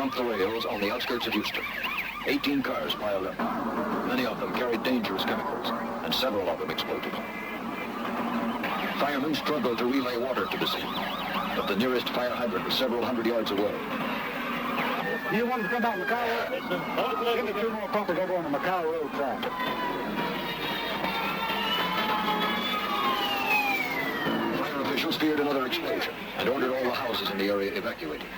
jumped the rails on the outskirts of Houston. 18 cars piled up. Many of them carried dangerous chemicals, and several of them exploded. Firemen struggled to relay water to the scene, but the nearest fire hydrant was several hundred yards away. You want to come down Macau Road? Give me 2 more pumpers over on the Macau Road side. Fire officials feared another explosion and ordered all the houses in the area evacuated.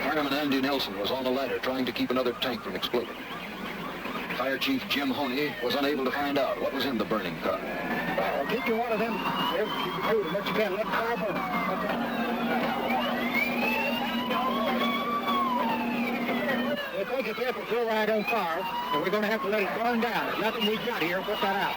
Fireman Andy Nelson was on the ladder trying to keep another tank from exploding. Fire Chief Jim Honey was unable to find out what was in the burning car. Keep you one of them. Keep it cool as much as you can. Let the fire burn. They think it's up a fluoride on fire, and we're going to have to let it burn down. There's nothing we've got here. Put that out.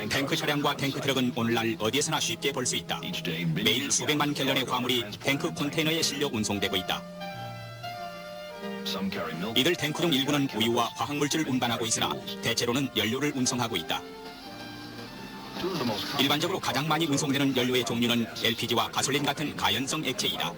탱크 차량과 탱크 트럭은 오늘날 어디에서나 쉽게 볼 수 있다. 매일 수백만 갤런의 화물이 탱크 컨테이너에 실려 운송되고 있다. 이들 탱크 중 일부는 우유와 화학물질을 운반하고 있으나 대체로는 연료를 운송하고 있다. 일반적으로 가장 많이 운송되는 연료의 종류는 LPG와 가솔린 같은 가연성 액체이다.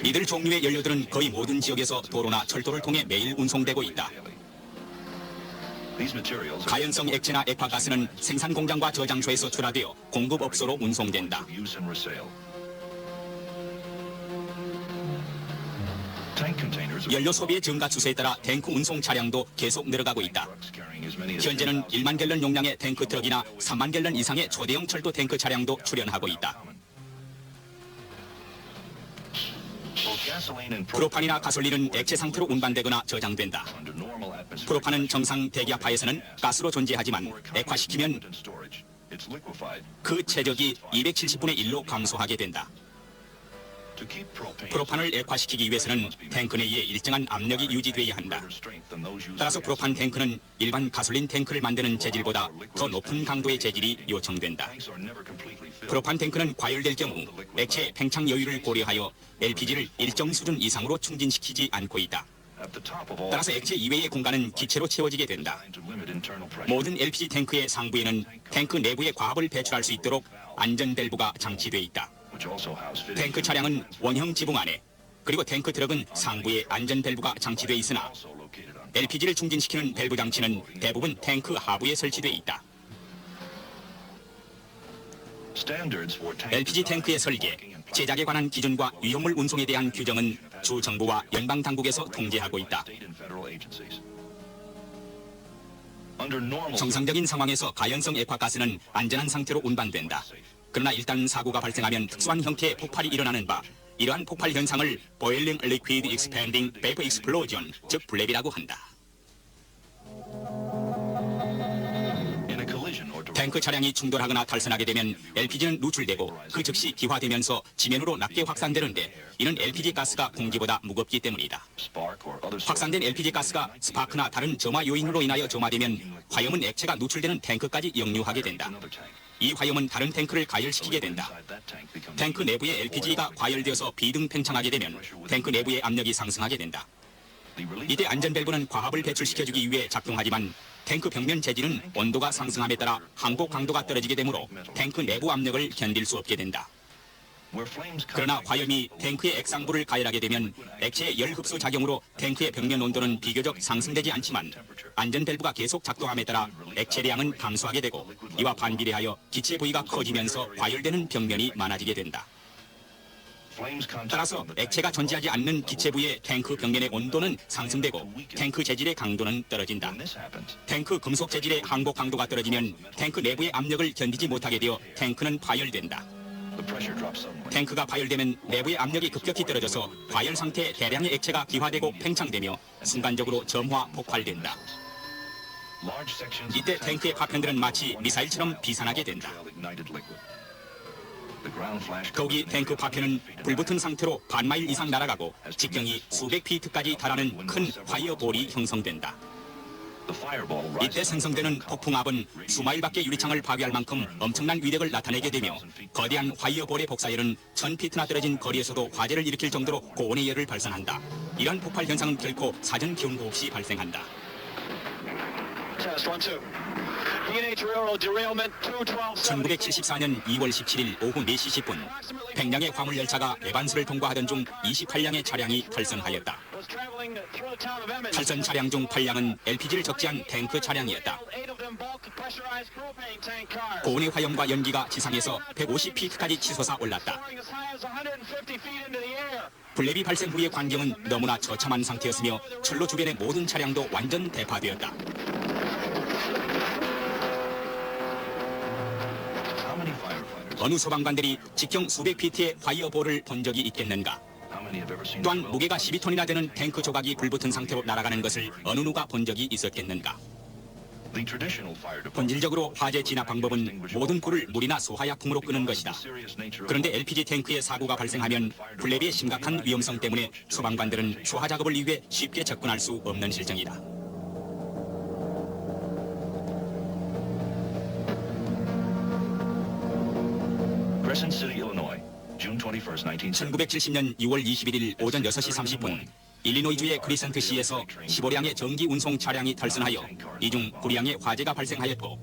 이들 종류의 연료들은 거의 모든 지역에서 도로나 철도를 통해 매일 운송되고 있다. 가연성 액체나 액화가스는 생산 공장과 저장소에서 출하되어 공급업소로 운송된다. 연료 소비의 증가 추세에 따라 탱크 운송 차량도 계속 늘어가고 있다. 현재는 1만 갤런 용량의 탱크 트럭이나 3만 갤런 이상의 초대형 철도 탱크 차량도 출현하고 있다. 프로판이나 가솔린은 액체 상태로 운반되거나 저장된다. 프로판은 정상 대기압하에서는 가스로 존재하지만 액화시키면 그 체력이 270분의 1로 감소하게 된다. 프로판을 액화시키기 위해서는 탱크 내에 일정한 압력이 유지되어야 한다. 따라서 프로판 탱크는 일반 가솔린 탱크를 만드는 재질보다 더 높은 강도의 재질이 요청된다. 프로판 탱크는 과열될 경우 액체 팽창 여유를 고려하여 LPG를 일정 수준 이상으로 충진시키지 않고 있다. 따라서 액체 이외의 공간은 기체로 채워지게 된다. 모든 LPG 탱크의 상부에는 탱크 내부의 과합을 배출할 수 있도록 안전 밸브가 장치되어 있다. 탱크 차량은 원형 지붕 안에, 그리고 탱크 트럭은 상부에 안전 밸브가 장치되어 있으나 LPG를 충진시키는 밸브 장치는 대부분 탱크 하부에 설치되어 있다. LPG 탱크의 설계, 제작에 관한 기준과 위험물 운송에 대한 규정은 주 정부와 연방 당국에서 통제하고 있다. 정상적인 상황에서 가연성 액화가스는 안전한 상태로 운반된다. 그러나 일단 사고가 발생하면 특수한 형태의 폭발이 일어나는 바, 이러한 폭발 현상을 Boiling Liquid Expanding Vapor Explosion, 즉 블랩이라고 한다. 탱크 차량이 충돌하거나 탈선하게 되면 LPG는 누출되고 그 즉시 기화되면서 지면으로 낮게 확산되는데, 이는 LPG 가스가 공기보다 무겁기 때문이다. 확산된 LPG 가스가 스파크나 다른 점화 요인으로 인하여 점화되면 화염은 액체가 누출되는 탱크까지 역류하게 된다. 이 화염은 다른 탱크를 가열시키게 된다. 탱크 내부의 LPG가 과열되어서 비등 팽창하게 되면 탱크 내부의 압력이 상승하게 된다. 이때 안전 밸브는 과합을 배출시켜주기 위해 작동하지만 탱크 벽면 재질은 온도가 상승함에 따라 항복 강도가 떨어지게 되므로 탱크 내부 압력을 견딜 수 없게 된다. 그러나 화염이 탱크의 액상부를 가열하게 되면 액체의 열 흡수 작용으로 탱크의 벽면 온도는 비교적 상승되지 않지만 안전 밸브가 계속 작동함에 따라 액체량은 감소하게 되고 이와 반비례하여 기체 부위가 커지면서 과열되는 벽면이 많아지게 된다. 따라서 액체가 존재하지 않는 기체 부위의 탱크 벽면의 온도는 상승되고 탱크 재질의 강도는 떨어진다. 탱크 금속 재질의 항복 강도가 떨어지면 탱크 내부의 압력을 견디지 못하게 되어 탱크는 파열된다. 탱크가 파열되면 내부의 압력이 급격히 떨어져서 과열 상태에 대량의 액체가 기화되고 팽창되며 순간적으로 점화 폭발된다. 이때 탱크의 파편들은 마치 미사일처럼 비산하게 된다. 거기 탱크 파편은 불붙은 상태로 반마일 이상 날아가고 직경이 수백 피트까지 달하는 큰 파이어볼이 형성된다. 이때 생성되는 폭풍압은 수마일 밖의 유리창을 파괴할 만큼 엄청난 위력을 나타내게 되며 거대한 파이어볼의 복사열은 1000피트나 떨어진 거리에서도 화재를 일으킬 정도로 고온의 열을 발산한다. 이런 폭발 현상은 결코 사전 경고 없이 발생한다. 1974년 2월 17일 오후 4시 10분 백량의 화물열차가 에반스를 통과하던 중 28량의 차량이 탈선하였다. 탈선 차량 중 8량은 LPG를 적재한 탱크 차량이었다. 고온의 화염과 연기가 지상에서 150피트까지 치솟아 올랐다. 블랩이 발생 후의 광경은 너무나 처참한 상태였으며 철로 주변의 모든 차량도 완전 대파되었다. 어느 소방관들이 직경 수백 피트의 파이어볼을 본 적이 있겠는가? 또한 무게가 12톤이나 되는 탱크 조각이 불붙은 상태로 날아가는 것을 어느 누가 본 적이 있었겠는가? 본질적으로 화재 진압 방법은 모든 불을 물이나 소화약품으로 끄는 것이다. 그런데 LPG 탱크의 사고가 발생하면 블랩의 심각한 위험성 때문에 소방관들은 소화 작업을 위해 쉽게 접근할 수 없는 실정이다. 1970년 2월 21일 오전 6시 30분 일리노이주의 크리센트시에서 15량의 전기 운송 차량이 탈선하여 이 중 9량의 화재가 발생하였고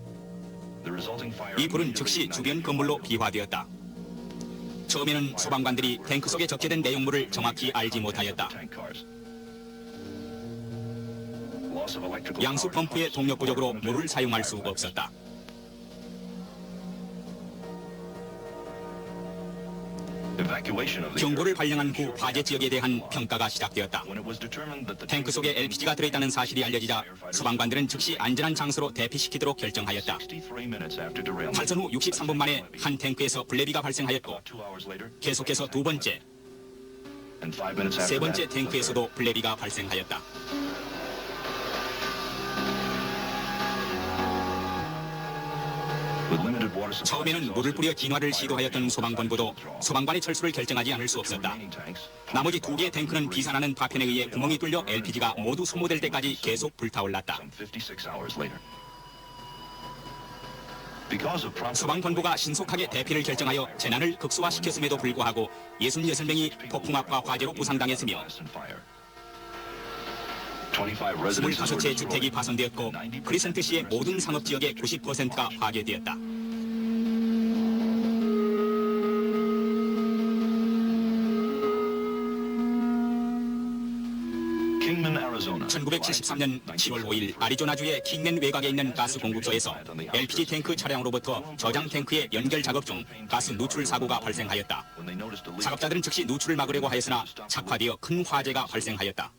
이 불은 즉시 주변 건물로 비화되었다. 처음에는 소방관들이 탱크 속에 적재된 내용물을 정확히 알지 못하였다. 양수 펌프의 동력 부족으로 물을 사용할 수 없었다. 경보를 발령한 후 화재 지역에 대한 평가가 시작되었다. 탱크 속에 LPG가 들어있다는 사실이 알려지자 소방관들은 즉시 안전한 장소로 대피시키도록 결정하였다. 탈선 후 63분 만에 한 탱크에서 블레비가 발생하였고 계속해서 두 번째, 세 번째 탱크에서도 블레비가 발생하였다. 처음에는 물을 뿌려 진화를 시도하였던 소방본부도 소방관의 철수를 결정하지 않을 수 없었다. 나머지 두 개의 탱크는 비산하는 파편에 의해 구멍이 뚫려 LPG가 모두 소모될 때까지 계속 불타올랐다. 소방본부가 신속하게 대피를 결정하여 재난을 극소화시켰음에도 불구하고 66명이 폭풍압과 화재로 부상당했으며 25채의 주택이 파손되었고 크리센트시의 모든 상업지역의 90%가 파괴되었다. 1973년 10월 5일 아리조나주의 킹맨 외곽에 있는 가스 공급소에서 LPG 탱크 차량으로부터 저장 탱크의 연결 작업 중 가스 누출 사고가 발생하였다. 작업자들은 즉시 누출을 막으려고 하였으나 착화되어 큰 화재가 발생하였다.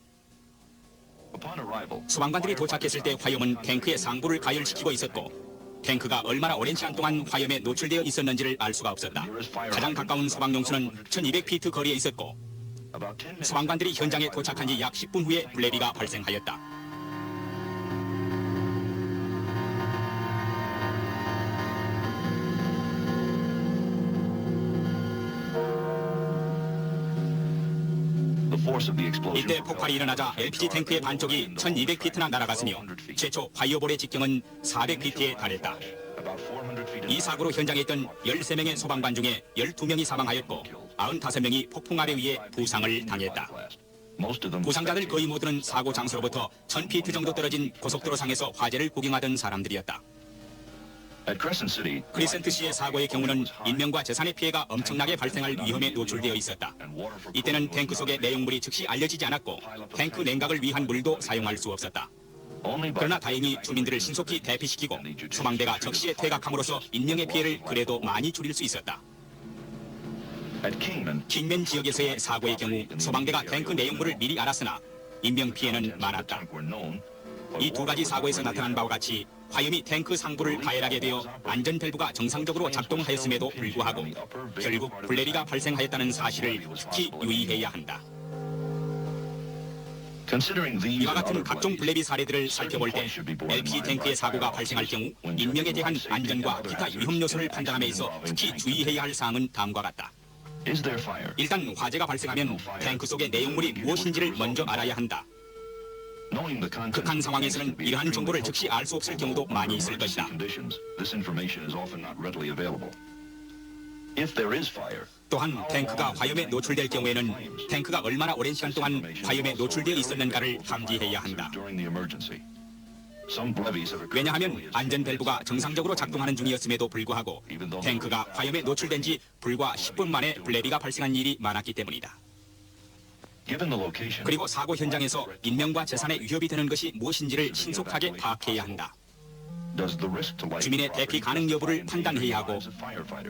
소방관들이 도착했을 때 화염은 탱크의 상부를 가열시키고 있었고 탱크가 얼마나 오랜 시간 동안 화염에 노출되어 있었는지를 알 수가 없었다. 가장 가까운 소방용수는 1200피트 거리에 있었고 소방관들이 현장에 도착한 지 약 10분 후에 블레비가 발생하였다. 이때 폭발이 일어나자 LPG 탱크의 반쪽이 1200피트나 날아갔으며 최초 파이어볼의 직경은 400피트에 달했다. 이 사고로 현장에 있던 13명의 소방관 중에 12명이 사망하였고 95명이 폭풍압에 의해 부상을 당했다. 부상자들 거의 모두는 사고 장소로부터 1000피트 정도 떨어진 고속도로상에서 화재를 구경하던 사람들이었다. 크리센트시의 사고의 경우는 인명과 재산의 피해가 엄청나게 발생할 위험에 노출되어 있었다. 이때는 탱크 속의 내용물이 즉시 알려지지 않았고 탱크 냉각을 위한 물도 사용할 수 없었다. 그러나 다행히 주민들을 신속히 대피시키고 소방대가 적시에 퇴각함으로써 인명의 피해를 그래도 많이 줄일 수 있었다. 킹맨 지역에서의 사고의 경우 소방대가 탱크 내용물을 미리 알았으나 인명 피해는 많았다. 이 두 가지 사고에서 나타난 바와 같이 화염이 탱크 상부를 가열하게 되어 안전 밸브가 정상적으로 작동하였음에도 불구하고 결국 블레리가 발생하였다는 사실을 특히 유의해야 한다. 이와 같은 각종 블레비 사례들을 살펴볼 때 LPG 탱크의 사고가 발생할 경우 인명에 대한 안전과 기타 위험 요소를 판단함에 있어 특히 주의해야 할 사항은 다음과 같다. 일단 화재가 발생하면 탱크 속의 내용물이 무엇인지를 먼저 알아야 한다. 극한 상황에서는 이러한 정보를 즉시 알 수 없을 경우도 많이 있을 것이다. 또한 탱크가 화염에 노출될 경우에는 탱크가 얼마나 오랜 시간 동안 화염에 노출되어 있었는가를 탐지해야 한다. 왜냐하면 안전 밸브가 정상적으로 작동하는 중이었음에도 불구하고 탱크가 화염에 노출된 지 불과 10분 만에 블레비가 발생한 일이 많았기 때문이다. 그리고 사고 현장에서 인명과 재산에 위협이 되는 것이 무엇인지를 신속하게 파악해야 한다. 주민의 대피 가능 여부를 판단해야 하고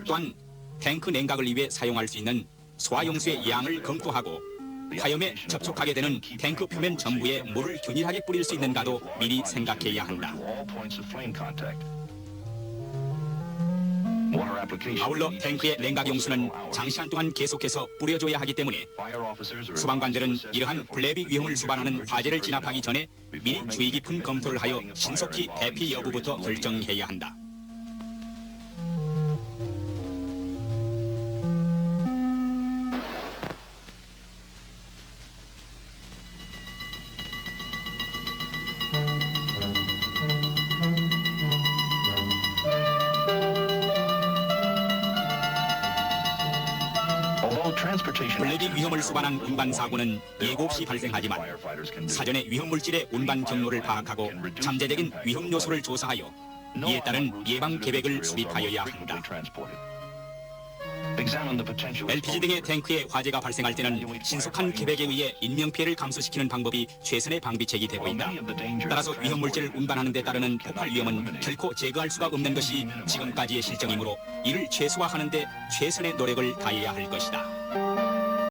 또한 탱크 냉각을 위해 사용할 수 있는 소화용수의 양을 검토하고 화염에 접촉하게 되는 탱크 표면 전부에 물을 균일하게 뿌릴 수 있는가도 미리 생각해야 한다. 아울러 탱크의 냉각용수는 장시간 동안 계속해서 뿌려줘야 하기 때문에 소방관들은 이러한 블레비 위험을 수반하는 화재를 진압하기 전에 미리 주의 깊은 검토를 하여 신속히 대피 여부부터 결정해야 한다. 블레비 위험을 수반한 운반 사고는 예고 없이 발생하지만 사전에 위험 물질의 운반 경로를 파악하고 잠재적인 위험 요소를 조사하여 이에 따른 예방 계획을 수립하여야 한다. LPG 등의 탱크에 화재가 발생할 때는 신속한 계획에 의해 인명피해를 감소시키는 방법이 최선의 방비책이 되고 있다. 따라서 위험 물질을 운반하는 데 따르는 폭발 위험은 결코 제거할 수가 없는 것이 지금까지의 실정이므로 이를 최소화하는 데 최선의 노력을 다해야 할 것이다.